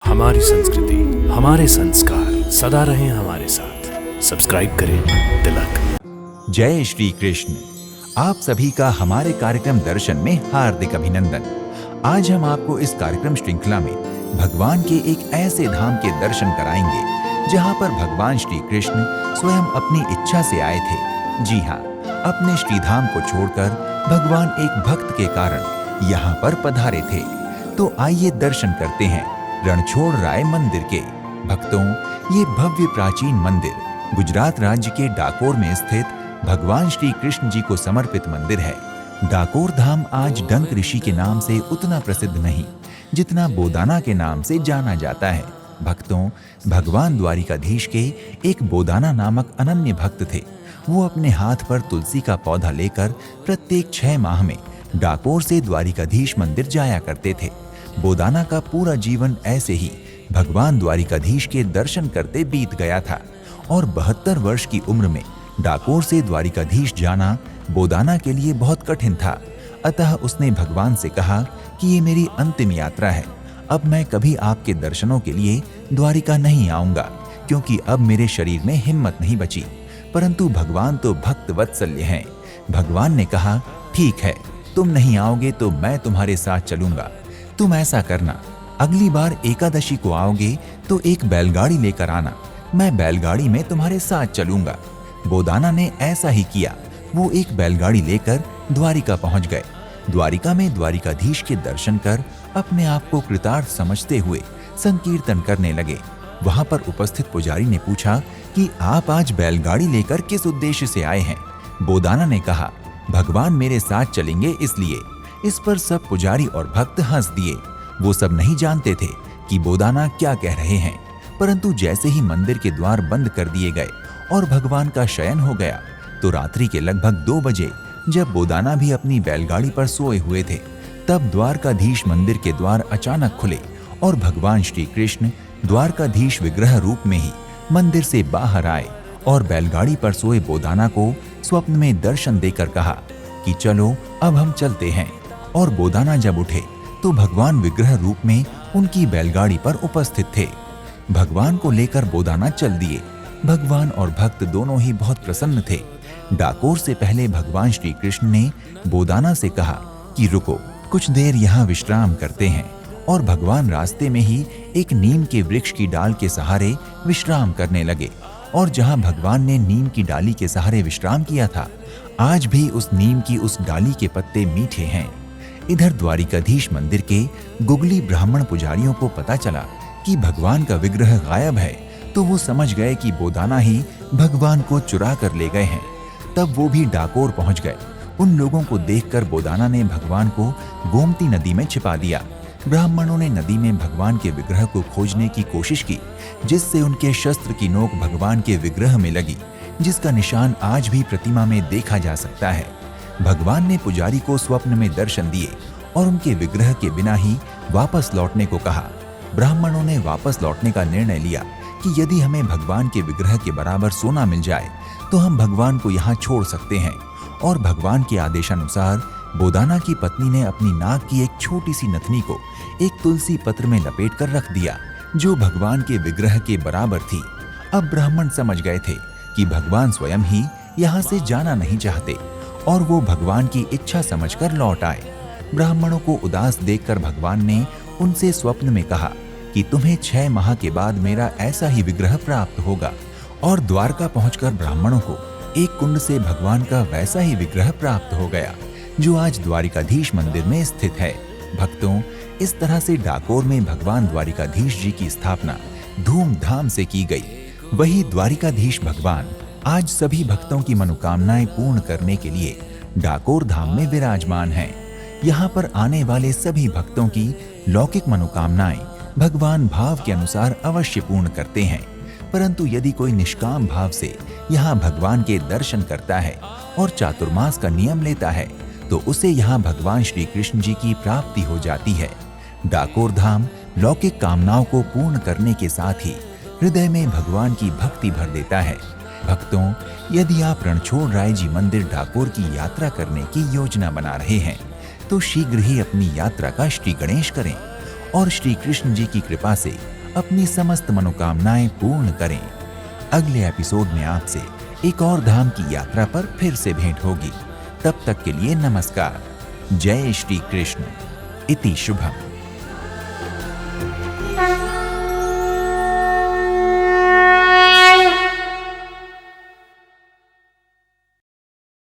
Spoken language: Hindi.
हमारी संस्कृति, हमारे संस्कार सदा रहें हमारे साथ। सब्सक्राइब करें तिलक। जय श्री कृष्ण। आप सभी का हमारे कार्यक्रम दर्शन में हार्दिक अभिनंदन। आज हम आपको इस कार्यक्रम श्रृंखला में भगवान के एक ऐसे धाम के दर्शन कराएंगे जहां पर भगवान श्री कृष्ण स्वयं अपनी इच्छा से आए थे। जी हाँ, अपने श्रीधाम को छोड़कर भगवान एक भक्त के कारण यहाँ पर पधारे थे। तो आइए दर्शन करते हैं रणछोड़ राय मंदिर के। भक्तों, ये भव्य प्राचीन मंदिर गुजरात राज्य के डाकोर में स्थित भगवान श्री कृष्ण जी को समर्पित मंदिर है। डाकोर धाम आज डंक ऋषि के नाम से उतना प्रसिद्ध नहीं जितना बोदाना के नाम से जाना जाता है। भक्तों, भगवान द्वारिकाधीश के एक बोदाना नामक अनन्य भक्त थे। वो अपने हाथ पर तुलसी का पौधा लेकर प्रत्येक 6 माह में डाकोर से द्वारिकाधीश मंदिर जाया करते थे। बोदाना का पूरा जीवन ऐसे ही भगवान द्वारिकाधीश के दर्शन करते बीत गया था और 72 वर्ष की उम्र में डाकोर से द्वारिकाधीश जाना बोदाना के लिए बहुत कठिन था। अतः उसने भगवान से कहा कि ये मेरी अंतिम यात्रा है, अब मैं कभी आपके दर्शनों के लिए द्वारिका नहीं आऊंगा, क्योंकि अब मेरे शरीर में हिम्मत नहीं बची। परंतु भगवान तो भक्त वत्सल्य हैं। भगवान ने कहा, ठीक है, तुम नहीं आओगे तो मैं तुम्हारे साथ चलूंगा। तुम ऐसा करना, अगली बार एकादशी को आओगे तो एक बैलगाड़ी लेकर आना, मैं बैलगाड़ी में तुम्हारे साथ चलूंगा। बोदाना ने ऐसा ही किया। वो एक बैलगाड़ी लेकर द्वारिका पहुंच गए। द्वारिका में द्वारिकाधीश के दर्शन कर अपने आप को कृतार्थ समझते हुए संकीर्तन करने लगे। वहां पर उपस्थित पुजारी ने पूछा कि आप आज बैलगाड़ी लेकर किस उद्देश्य से आए हैं? बोदाना ने कहा, भगवान मेरे साथ चलेंगे इसलिए। इस पर सब पुजारी और भक्त हंस दिए। वो सब नहीं जानते थे कि बोदाना क्या कह रहे हैं। परंतु जैसे ही मंदिर के द्वार बंद कर दिए गए और भगवान का शयन हो गया तो रात्रि के लगभग 2 बजे, जब बोदाना भी अपनी बैलगाड़ी पर सोए हुए थे, तब द्वारकाधीश मंदिर के द्वार अचानक खुले और भगवान श्री कृष्ण द्वारकाधीश विग्रह रूप में ही मंदिर से बाहर आए और बैलगाड़ी पर सोए बोदाना को स्वप्न में दर्शन देकर कहा कि चलो अब हम चलते हैं। और बोदाना जब उठे तो भगवान विग्रह रूप में उनकी बैलगाड़ी पर उपस्थित थे। भगवान को लेकर बोदाना चल दिए। भगवान और भक्त दोनों ही बहुत प्रसन्न थे। डाकोर से पहले भगवान श्री कृष्ण ने बोदाना से कहा कि रुको, कुछ देर यहाँ विश्राम करते हैं। और भगवान रास्ते में ही एक नीम के वृक्ष की डाल के सहारे विश्राम करने लगे। और जहाँ भगवान ने नीम की डाली के सहारे विश्राम किया था, आज भी उस नीम की उस डाली के पत्ते मीठे हैं। इधर द्वारिकाधीश मंदिर के गुगली ब्राह्मण पुजारियों को पता चला कि भगवान का विग्रह गायब है, तो वो समझ गए कि बोदाना ही भगवान को चुरा कर ले गए हैं। तब वो भी डाकोर पहुंच गए। उन लोगों को देखकर बोदाना ने भगवान को गोमती नदी में छिपा दिया। ब्राह्मणों ने नदी में भगवान के विग्रह को खोजने की कोशिश की, जिससे उनके शस्त्र की नोक भगवान के विग्रह में लगी, जिसका निशान आज भी प्रतिमा में देखा जा सकता है। भगवान ने पुजारी को स्वप्न में दर्शन दिए और उनके विग्रह के बिना ही वापस लौटने को कहा। ब्राह्मणों ने वापस लौटने का निर्णय लिया कि यदि हमें भगवान के विग्रह के बराबर सोना मिल जाए तो हम भगवान को यहाँ छोड़ सकते हैं। और भगवान के आदेशानुसार बोदाना की पत्नी ने अपनी नाक की एक छोटी सी नथनी को एक तुलसी पत्र में लपेट कर रख दिया, जो भगवान के विग्रह के बराबर थी। अब ब्राह्मण समझ गए थे कि भगवान स्वयं ही यहाँ से जाना नहीं चाहते और वो भगवान की इच्छा समझकर लौट आए। ब्राह्मणों को उदास देखकर भगवान ने उनसे स्वप्न में कहा कि तुम्हें 6 माह के बाद मेरा ऐसा ही विग्रह प्राप्त होगा। और द्वारका पहुंचकर ब्राह्मणों को एक कुंड से भगवान का वैसा ही विग्रह प्राप्त हो गया, जो आज द्वारिकाधीश मंदिर में स्थित है। भक्तों, इस तरह से डाकोर में भगवान द्वारिकाधीश जी की स्थापना धूमधाम से की गई। वही द्वारिकाधीश भगवान आज सभी भक्तों की मनोकामनाएं पूर्ण करने के लिए डाकोर धाम में विराजमान हैं। यहाँ पर आने वाले सभी भक्तों की लौकिक मनोकामनाएं भगवान भाव के अनुसार अवश्य पूर्ण करते हैं। परंतु यदि कोई निष्काम भाव से यहाँ भगवान के दर्शन करता है और चातुर्मास का नियम लेता है, तो उसे यहाँ भगवान श्री कृष्ण जी की प्राप्ति हो जाती है। डाकोर धाम लौकिक कामनाओं को पूर्ण करने के साथ ही हृदय में भगवान की भक्ति भर देता है। भक्तों, यदि आप रणछोड़ राय जी मंदिर डाकोर की यात्रा करने की योजना बना रहे हैं, तो शीघ्र ही अपनी यात्रा का श्री गणेश करें और श्री कृष्ण जी की कृपा से अपनी समस्त मनोकामनाएं पूर्ण करें। अगले एपिसोड में आपसे एक और धाम की यात्रा पर फिर से भेंट होगी। तब तक के लिए नमस्कार। जय श्री कृष्ण। इति शुभम।